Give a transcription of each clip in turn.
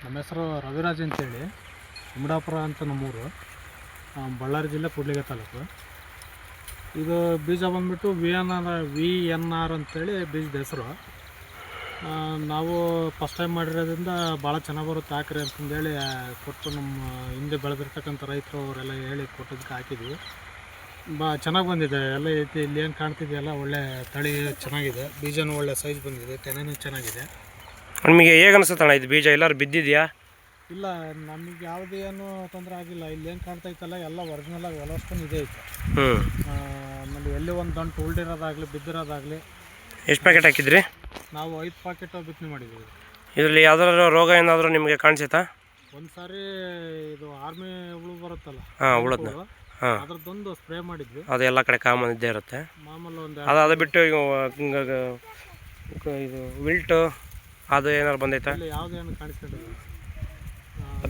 ನಮ್ಮ ಹೆಸರು ರವಿರಾಜ್ ಅಂತೇಳಿ, ಕುಮಡಾಪುರ ಅಂತ ನಮ್ಮೂರು, ಬಳ್ಳಾರಿ ಜಿಲ್ಲೆ ಕೂಡ್ಲಿಗಿ ತಾಲೂಕು. ಇದು ಬೀಜ ಬಂದುಬಿಟ್ಟು VNR ಅಂತೇಳಿ ಬೀಜದ ಹೆಸರು. ನಾವು ಫಸ್ಟ್ ಟೈಮ್ ಮಾಡಿರೋದ್ರಿಂದ ಭಾಳ ಚೆನ್ನಾಗಿ ಬರುತ್ತೆ ಹಾಕ್ರಿ ಅಂತಂದೇಳಿ ಕೊಟ್ಟು ನಮ್ಮ ಹಿಂದೆ ಬೆಳೆದಿರ್ತಕ್ಕಂಥ ರೈತರು ಅವರೆಲ್ಲ ಹೇಳಿ ಕೊಟ್ಟೋದಕ್ಕೆ ಹಾಕಿದ್ವಿ. ಚೆನ್ನಾಗಿ ಬಂದಿದೆ ಎಲ್ಲ ಐತಿ. ಇಲ್ಲಿ ಏನು ಕಾಣ್ತಿದೆಯಲ್ಲ ಒಳ್ಳೆ ತಳಿ ಚೆನ್ನಾಗಿದೆ, ಬೀಜನೂ ಒಳ್ಳೆ ಸೈಜ್ ಬಂದಿದೆ, ತೆನೆನೂ ಚೆನ್ನಾಗಿದೆ. ನಿಮಗೆ ಹೇಗೆ ಅನಿಸುತ್ತಣ್ಣ ಇದು ಬೀಜ ಎಲ್ಲರೂ ಬಿದ್ದಿದೆಯಾ? ಇಲ್ಲ, ನಮಗೆ ಯಾವುದೇ ಏನು ತೊಂದರೆ ಆಗಿಲ್ಲ. ಇಲ್ಲಿ ಏನು ಕಾಣ್ತೈತಲ್ಲ ಎಲ್ಲ ಒರಿಜಿನಲಾಗಿ ಹೊಲಸ್ಕೊಂಡು ಇದೆ ಐತೆ. ಆಮೇಲೆ ಎಲ್ಲಿ ಒಂದು ದಂಟು ಉಳ್ದಿರೋದಾಗಲಿ ಬಿದ್ದಿರೋದಾಗಲಿ. ಎಷ್ಟು ಪ್ಯಾಕೆಟ್ ಹಾಕಿದ್ರಿ? ನಾವು 5 ಪ್ಯಾಕೆಟ್ ಬಿತ್ತನೆ ಮಾಡಿದ್ದೀವಿ. ಇದರಲ್ಲಿ ಯಾವ್ದಾದ್ರು ರೋಗ ಏನಾದರೂ ನಿಮಗೆ ಕಾಣಿಸುತ್ತಾ? ಒಂದು ಸಾರಿ ಇದು ಆರ್ಮಿ ಹುಳು ಬರುತ್ತಲ್ಲ, ಹುಳದ ಅದ್ರದ್ದೊಂದು ಸ್ಪ್ರೇ ಮಾಡಿದ್ವಿ. ಅದು ಎಲ್ಲ ಕಡೆ ಕಾಮನ್ ಇದ್ದೇ ಇರುತ್ತೆ. ಮಾಮೂಲು ಒಂದು ಅದು ಬಿಟ್ಟು ಇದು ವಿಲ್ಟು ಅದು ಏನಾದ್ರು ಬಂದೈತಾ? ಯಾವುದೇನು ಕಾಣಿಸ್ಕೊಂಡಿಲ್ಲ.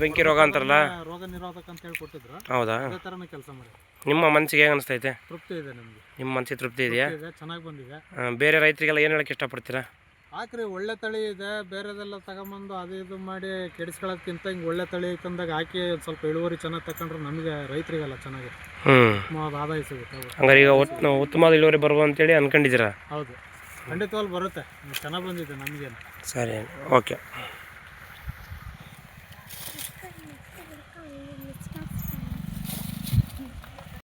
ಬೆಂಕಿ ರೋಗ ಅಂತಾರಲ್ಲ, ರೋಗ ನಿರೋಧಕ ಅಂತ ಹೇಳಿ ಕೊಟ್ಟಿದ್ರು. ಹೌದಾ? ಅದೇ ಥರನೇ ಕೆಲಸ ಮಾಡಿ. ನಿಮ್ಮ ಮನಸ್ಸಿಗೆ ಹೇಗೆ ಅನಿಸ್ತೈತೆ? ತೃಪ್ತಿ ಇದೆ ನಮಗೆ. ನಿಮ್ಮ ಮನಸ್ಸಿಗೆ ತೃಪ್ತಿ ಇದೆಯಾ? ಚೆನ್ನಾಗಿ ಬಂದಿದೆ. ಬೇರೆ ರೈತರಿಗೆಲ್ಲ ಏನು ಹೇಳಕ್ಕೆ ಇಷ್ಟಪಡ್ತೀರಾ? ಹಾಕ್ರಿ, ಒಳ್ಳೆ ತಳಿ ಇದೆ. ಬೇರೆದೆಲ್ಲ ತಗೊಂಬಂದು ಅದು ಇದು ಮಾಡಿ ಕೆಡಿಸ್ಕೊಳ್ಳೋದಕ್ಕಿಂತ ಹಿಂಗೆ ಒಳ್ಳೆ ತಳಿ ತಂದಾಗ ಹಾಕಿ ಒಂದು ಸ್ವಲ್ಪ ಇಳುವರಿ ಚೆನ್ನಾಗಿ ತಗೊಂಡ್ರೆ ನಮಗೆ ರೈತರಿಗೆಲ್ಲ ಚೆನ್ನಾಗಿದೆ, ಆದಾಯ ಸಿಗುತ್ತೆ. ಹಂಗಾರೆ ಈಗ ಉತ್ತಮವಾದ ಇಳುವರಿ ಬರುವ ಅಂತೇಳಿ ಅನ್ಕೊಂಡಿದ್ದೀರಾ? ಹೌದು, ಖಂಡಿತವಾಗ್ಲೂ ಬರುತ್ತೆ. ಚೆನ್ನಾಗಿ ಬಂದಿದೆ ನಮಗೇನು. ಸರಿ, ಓಕೆ.